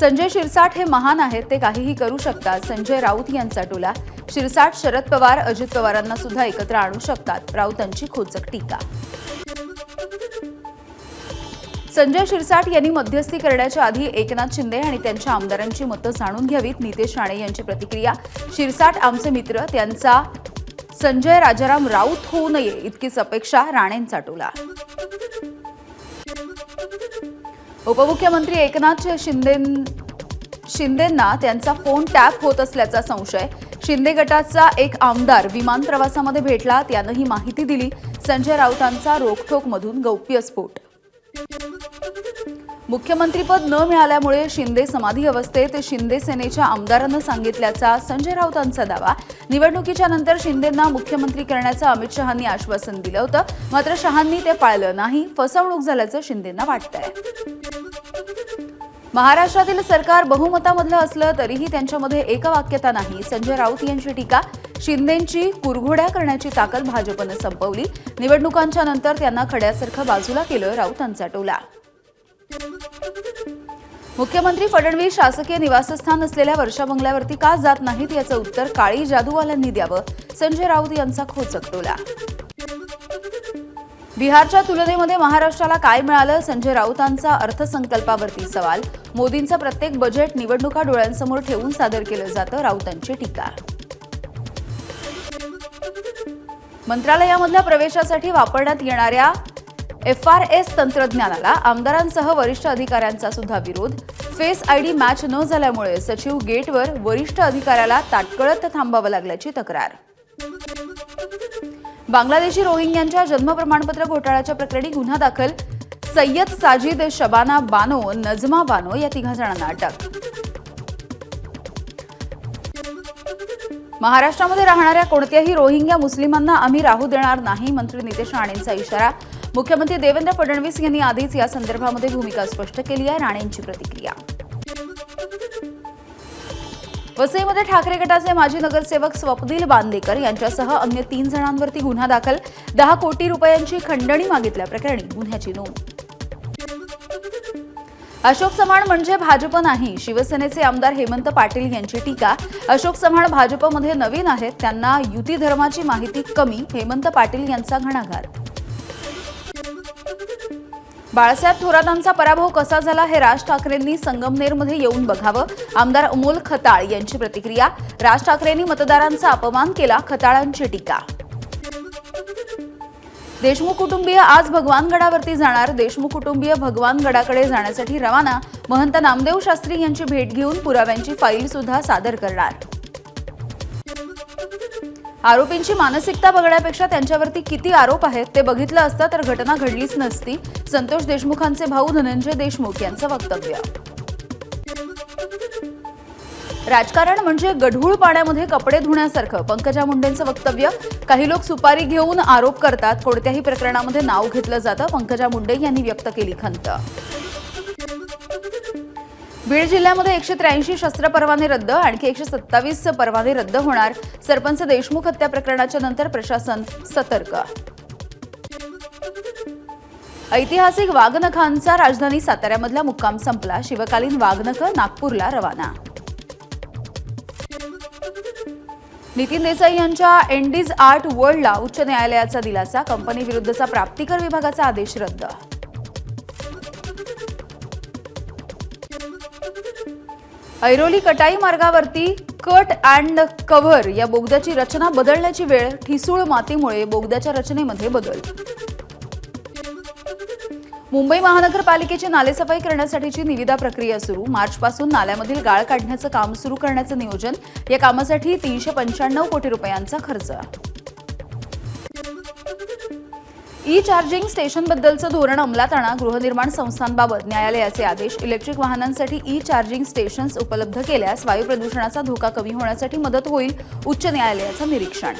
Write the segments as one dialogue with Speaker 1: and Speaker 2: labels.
Speaker 1: संजय शिरसाट हे महान आहेत, ते काहीही करू शकतात. संजय राऊत यांचा टोला. शिरसाट शरद पवार, अजित पवारांना सुद्धा एकत्र आणू शकतात. राऊतांची खोचक टीका. संजय शिरसाट यांनी मध्यस्थी करण्याच्या आधी एकनाथ शिंदे आणि त्यांच्या आमदारांची मतं जाणून घ्यावीत. नितेश राणे यांची प्रतिक्रिया. शिरसाट आमचे मित्र, त्यांचा संजय राजाराम राऊत होऊ नये इतकीच अपेक्षा. राणेंचा टोला. उपमुख्यमंत्री एकनाथ शिंदेंना त्यांचा फोन टॅप होत असल्याचा संशय. शिंदे गटाचा एक आमदार विमान प्रवासामध्ये भेटला, त्यानं ही माहिती दिली. संजय राऊतांचा रोखठोकमधून गौप्यस्फोट. मुख्यमंत्रीपद न मिळाल्यामुळे शिंदे समाधी अवस्थेत, शिंदे सेनेच्या आमदारांना सांगितल्याचा संजय राऊतांचा दावा. निवडणुकीच्या नंतर शिंदेंना मुख्यमंत्री करण्याचं अमित शहांनी आश्वासन दिलं होतं, मात्र शहांनी ते पाळलं नाही. फसवणूक झाल्याचं शिंदेंना वाटतंय. महाराष्ट्रातील सरकार बहुमतामधलं असलं तरीही त्यांच्यामध्ये एकवाक्यता नाही. संजय राऊत यांची टीका. शिंदेंची कुरघोड्या करण्याची ताकद भाजपनं संपवली. निवडणुकांच्या नंतर त्यांना खड्यासारखं बाजूला केलं. राऊतांचा टोला. मुख्यमंत्री फडणवीस शासकीय निवासस्थान असलेल्या वर्षा बंगल्यावरती का जात नाहीत याचं उत्तर काळी जादूवाल्यांनी द्यावं. संजय राऊत यांचा खोचक टोला. बिहारच्या तुलनेमध्ये महाराष्ट्राला काय मिळालं? संजय राऊतांचा अर्थसंकल्पावरती सवाल. मोदींचं प्रत्येक बजेट निवडणुका डोळ्यांसमोर ठेवून सादर केलं जातं. राऊतांची टीका. मंत्रालयामधल्या प्रवेशासाठी वापरण्यात येणाऱ्या FRS तंत्रज्ञानाला आमदारांसह वरिष्ठ अधिकाऱ्यांचा सुद्धा विरोध. फेस आयडी मॅच न झाल्यामुळे सचिव गेटवर वरिष्ठ अधिकाऱ्याला ताटकळत थांबावं लागल्याची तक्रार. बांगलादेशी रोहिंग्यांच्या जन्म प्रमाणपत्र घोटाळ्याच्या प्रकरणी गुन्हा दाखल. सय्यद साजिद, शबाना बानो, नजमा बानो या 3 जणांना अटक. महाराष्ट्रामध्ये राहणाऱ्या कोणत्याही रोहिंग्या मुस्लिमांना आम्ही राहू देणार नाही. मंत्री नितेश राणेंचा इशारा. मुख्यमंत्री देवेंद्र फडणवीस यांनी आधीच या संदर्भामध्ये भूमिका स्पष्ट केली आहे. राणेंची प्रतिक्रिया. वसईमध्ये ठाकरे गटाचे माजी नगरसेवक स्वप्नील बांदेकर यांच्यासह अन्य 3 जणांवरती गुन्हा दाखल. 10 कोटी रुपयांची खंडणी मागितल्याप्रकरणी गुन्ह्याची नोंद. अशोक चव्हाण म्हणजे भाजप नाही. शिवसेनेचे आमदार हेमंत पाटील यांची टीका. अशोक चव्हाण भाजपमध्ये नवीन आहेत, त्यांना युती धर्माची माहिती कमी. हेमंत पाटील यांचा घणाघात. बाळासाहेब थोरातांचा पराभव कसा झाला हे राज ठाकरेंनी संगमनेरमध्ये येऊन बघावं. आमदार अमोल खताळ यांची प्रतिक्रिया. राज ठाकरेंनी मतदारांचा अपमान केला. खताळांची टीका. देशमुख कुटुंबीय आज भगवानगडावरती जाणार. देशमुख कुटुंबीय भगवानगडाकडे जाण्यासाठी रवाना. महंत नामदेव शास्त्री यांची भेट घेऊन पुराव्यांची फाईल सुद्धा सादर करणार. आरोपींची मानसिकता बघण्यापेक्षा त्यांच्यावरती किती आरोप आहेत ते बघितलं असतं तर घटना घडलीच नसती. संतोष देशमुखांचे भाऊ धनंजय देशमुख यांचं वक्तव्य. राजकारण म्हणजे गढूळ पाण्यामध्ये कपडे धुण्यासारखं. पंकजा मुंडेंचं वक्तव्य. काही लोक सुपारी घेऊन आरोप करतात, कोणत्याही प्रकरणामध्ये नाव घेतलं जातं. पंकजा मुंडे यांनी व्यक्त केली खंत. बीड जिल्ह्यामध्ये 183 शस्त्र परवाने रद्द. आणखी 127 परवाने रद्द होणार. सरपंच देशमुख हत्या प्रकरणाच्या नंतर प्रशासन सतर्क. ऐतिहासिक वाघनखांचा राजधानी साताऱ्यामधला मुक्काम संपला. शिवकालीन वाघनख नागपूरला रवाना. नितीन देसाई यांच्या एंडीज आर्ट वर्ल्डला उच्च न्यायालयाचा दिलासा. कंपनी विरुद्धचा प्राप्तिकर विभागाचा आदेश रद्द. ऐरोली कटाई मार्गावरती कट अँड कव्हर या बोगद्याची रचना बदलण्याची वेळ. ठिसूळ मातीमुळे बोगद्याच्या रचनेमध्ये बदल. मुंबई महानगरपालिकेची नालेसफाई करण्यासाठीची निविदा प्रक्रिया सुरू. मार्चपासून नाल्यामधील गाळ काढण्याचं काम सुरू करण्याचं नियोजन. या कामासाठी 395 कोटी रुपयांचा खर्च. ई चार्जिंग स्टेशनबद्दलचं धोरण अंमलात आणा. गृहनिर्माण संस्थांबाबत न्यायालयाचे आदेश. इलेक्ट्रिक वाहनांसाठी ई चार्जिंग स्टेशन्स उपलब्ध केल्यास वायू प्रदूषणाचा धोका कमी होण्यासाठी मदत होईल. उच्च न्यायालयाचं निरीक्षण.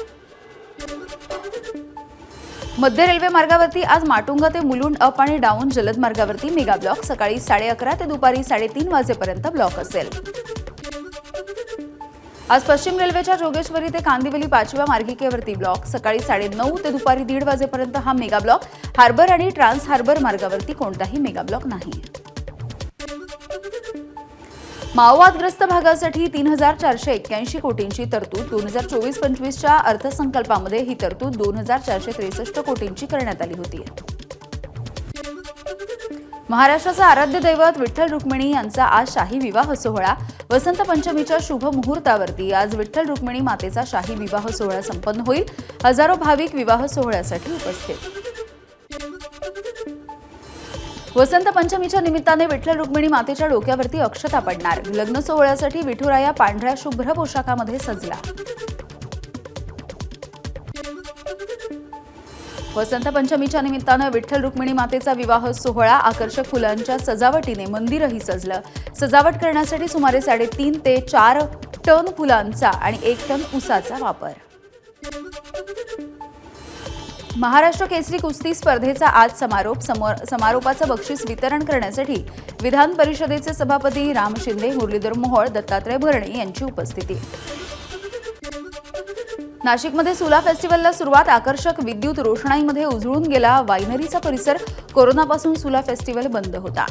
Speaker 1: मध्य रेल्वे मार्गावरती आज माटुंगा ते मुलुंड अप आणि डाऊन जलद मार्गावरती मेगा ब्लॉक. सकाळी 11:30 ते दुपारी 3:30 वाजेपर्यंत ब्लॉक असेल. आज पश्चिम रेल्वेच्या जोगेश्वरी ते कांदिवली 5व्या मार्गिकेवरती ब्लॉक. सकाळी 9:30 ते दुपारी 1:30 वाजेपर्यंत हा मेगा ब्लॉक. हार्बर आणि ट्रान्स हार्बर मार्गावरती कोणताही मेगा ब्लॉक नाही. माओवादग्रस्त भागासाठी 3,481 कोटींची तरतूद 2024-25च्या अर्थसंकल्पामध्ये ही तरतूद 2,463 कोटींची करण्यात आली होती. महाराष्ट्राचं आराध्य दैवत विठ्ठल रुक्मिणी यांचा आज शाही विवाह सोहळा. वसंत पंचमीच्या शुभ मुहूर्तावरती आज विठ्ठल रुक्मिणी मातेचा शाही विवाह सोहळा संपन्न होईल. हजारो भाविक विवाह सोहळ्यासाठी उपस्थित. वसंत पंचमीच्या निमित्ताने विठ्ठल रुक्मिणी मातेच्या डोक्यावरती अक्षता पडणार. लग्न सोहळ्यासाठी विठुराया पांढऱ्या शुभ्र पोशाखामध्ये सजला. वसंत पंचमीच्या निमित्तानं विठ्ठल रुक्मिणी मातेचा विवाह सोहळा आकर्षक फुलांच्या सजावटीने मंदिरही सजलं. सजावट करण्यासाठी सुमारे 3.5 ते 4 टन फुलांचा आणि 1 टन ऊसाचा वापर. महाराष्ट्र केसरी कुस्ती स्पर्धेचा आज समारोपाचं बक्षीस वितरण करण्यासाठी विधान परिषदेचे सभापती राम शिंदे, मुरलीधर मोहोळ, दत्तात्रय भरणे यांची उपस्थिती. नाशिकमध्ये सुला फेस्टिव्हलला सुरुवात. आकर्षक विद्युत रोषणाईमध्ये उजळून गेला वायनरीचा परिसर. कोरोनापासून सुला फेस्टिव्हल बंद होता.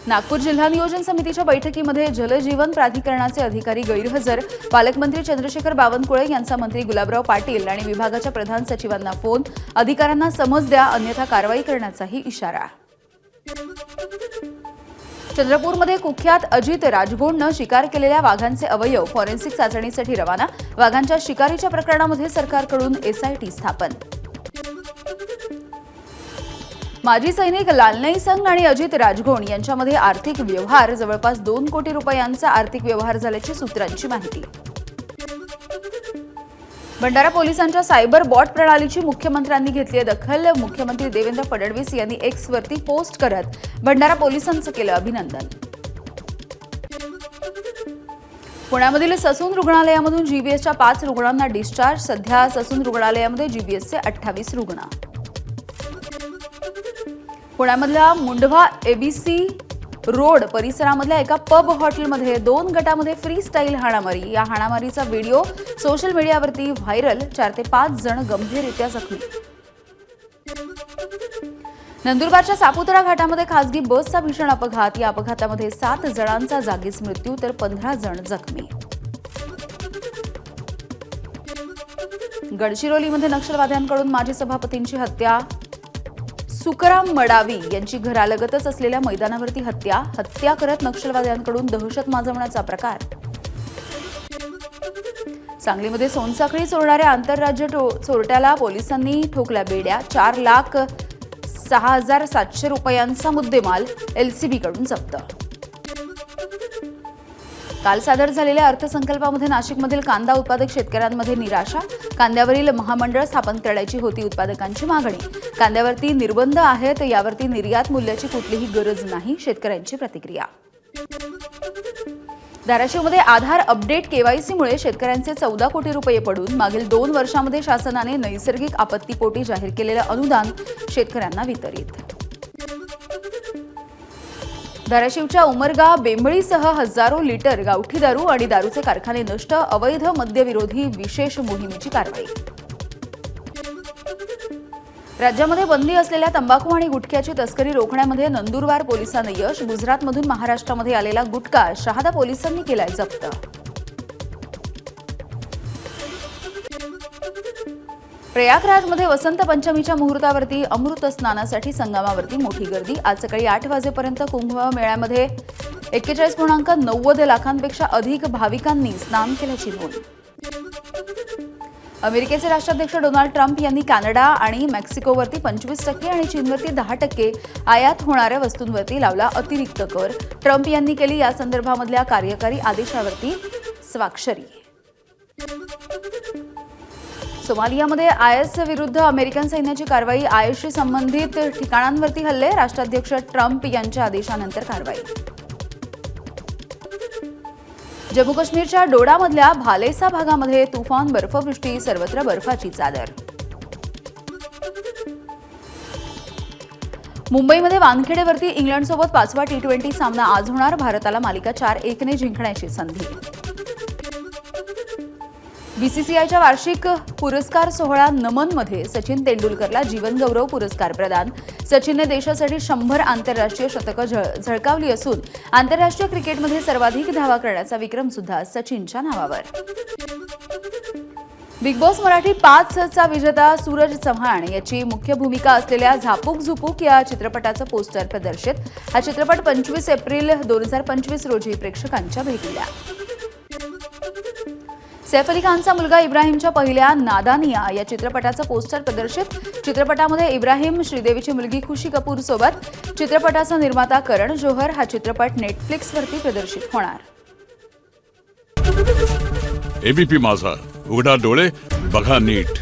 Speaker 1: नागपूर जिल्हा नियोजन समितीच्या बैठकीमध्ये जलजीवन प्राधिकरणाचे अधिकारी गैरहजर. पालकमंत्री चंद्रशेखर बावनकुळे यांचा मंत्री गुलाबराव पाटील आणि विभागाच्या प्रधान सचिवांना फोन. अधिकाऱ्यांना समज द्या, अन्यथा कारवाई करण्याचाही इशारा. चंद्रपूरमध्ये कुख्यात अजित राजगोंडनं शिकार केलेल्या वाघांचे अवयव फॉरेन्सिक चाचणीसाठी रवाना. वाघांच्या शिकारीच्या प्रकरणामध्ये सरकारकडून एसआयटी स्थापन. माजी सैनिक लालनई संघ आणि अजित राजगोंड यांच्यामध्ये आर्थिक व्यवहार. जवळपास 2 कोटी रुपयांचा आर्थिक व्यवहार झाल्याची सूत्रांची माहिती. भंडारा पोलिसांच्या सायबर बॉट प्रणालीची मुख्यमंत्र्यांनी घेतली दखल. मुख्यमंत्री देवेंद्र फडणवीस यांनी एक्सवरती पोस्ट करत भंडारा पोलिसांचं केलं अभिनंदन. पुण्यामधील ससून रुग्णालयामधून जीबीएसच्या 5 रुग्णांना डिस्चार्ज. सध्या ससून रुग्णालयामध्ये जीबीएसचे 28 रुग्ण. पुण्यामधल्या मुंढवा एबीसी रोड परिसरामधल्या एका पब हॉटेलमध्ये 2 गटामध्ये फ्री स्टाईल हाणामारी. या हाणामारीचा व्हिडिओ सोशल मीडियावरती व्हायरल. 4 ते 5 जण गंभीररित्या जखमी. नंदुरबारच्या सापुतारा घाटामध्ये खासगी बसचा भीषण अपघात. या अपघातामध्ये 7 जणांचा जागीच मृत्यू तर 15 जण जखमी. गडचिरोलीमध्ये नक्षलवाद्यांकडून माजी सभापतींची हत्या. सुखराम मडावी यांची घरालगतच असलेल्या मैदानावरती हत्या करत नक्षलवाद्यांकडून दहशत माजवण्याचा प्रकार. सांगलीमध्ये सोनसाखळी चोरणाऱ्या आंतरराज्य चोरट्याला पोलिसांनी ठोकल्या बेड्या. 4,06,700 रुपयांचा मुद्देमाल एलसीबीकडून जप्त. काल सादर झालेल्या अर्थसंकल्पामध्ये नाशिकमधील कांदा उत्पादक शेतकऱ्यांमध्ये निराशा. कांद्यावरील महामंडळ स्थापन करण्याची होती उत्पादकांची मागणी. कांद्यावरती निर्बंध आहेत, यावरती निर्यात मूल्याची कुठलीही गरज नाही, शेतकऱ्यांची प्रतिक्रिया. धाराशिवमध्ये आधार अपडेट केवायसीमुळे शेतकऱ्यांचे 14 कोटी रुपये पडून. मागील 2 वर्षांमध्ये शासनाने नैसर्गिक आपत्तीपोटी जाहीर केलेलं अनुदान शेतकऱ्यांना वितरित. धाराशिवच्या उमरगा बेंबळीसह हजारो लिटर गावठी दारू आणि दारूचे कारखाने नष्ट. अवैध मद्यविरोधी विशेष मोहिमेची कारवाई. राज्यामध्ये बंदी असलेल्या तंबाखू आणि गुटख्याची तस्करी रोखण्यामध्ये नंदुरबार पोलिसांना यश. गुजरातमधून महाराष्ट्रामध्ये आलेला गुटखा शहादा पोलिसांनी केलाय जप्त. प्रयागराजमध्ये वसंत पंचमीच्या मुहूर्तावरती अमृत स्नानासाठी संगमावरती मोठी गर्दी. आज सकाळी 8 वाजेपर्यंत कुंभमेळ्यामध्ये 41.90 लाखांपेक्षा अधिक भाविकांनी स्नान केल्याची नोंद. अमेरिकेचे राष्ट्राध्यक्ष डोनाल्ड ट्रम्प यांनी कॅनडा आणि मेक्सिकोवरती 25% आणि चीनवरती 10% आयात होणाऱ्या वस्तूंवरती लावला अतिरिक्त कर. ट्रम्प यांनी केली या संदर्भामधल्या कार्यकारी आदेशावरती स्वाक्षरी. सोमालियामध्ये आयएस विरुद्ध अमेरिकन सैन्याची कारवाई. आयएसशी संबंधित ठिकाणांवरती हल्ले. राष्ट्राध्यक्ष ट्रम्प यांच्या आदेशानंतर कारवाई. जम्मू काश्मीरच्या डोडामधल्या भालेसा भागामध्ये तुफान बर्फवृष्टी. सर्वत्र बर्फाची चादर. मुंबईमध्ये वानखेडेवरती इंग्लंडसोबत 5वा T20 सामना आज होणार. भारताला मालिका 4-1 जिंकण्याची संधी. बीसीसीआयच्या वार्षिक पुरस्कार सोहळा नमनमध्ये सचिन तेंडुलकरला जीवनगौरव पुरस्कार प्रदान. सचिनने देशासाठी 100 आंतरराष्ट्रीय शतकं झळकावली असून आंतरराष्ट्रीय क्रिकेटमध्ये सर्वाधिक धावा करण्याचा विक्रम सुद्धा सचिनच्या नावावर. बिग बॉस मराठी 5चा विजेता सूरज चव्हाण याची मुख्य भूमिका असलेल्या झापूक झुपूक या चित्रपटाचं पोस्टर प्रदर्शित. हा चित्रपट 25 एप्रिल 2025 रोजी प्रेक्षकांच्या भेटीला. सैफ अली खानचा मुलगा इब्राहिमच्या पहिल्या नादानिया या चित्रपटाचं पोस्टर प्रदर्शित. चित्रपटामध्ये इब्राहिम श्रीदेवीची मुलगी खुशी कपूर सोबत. चित्रपटाचा निर्माता करण जोहर. हा चित्रपट नेटफ्लिक्सवरती प्रदर्शित होणार.
Speaker 2: एबीपी माझा, उघडा डोळे बघा नीट.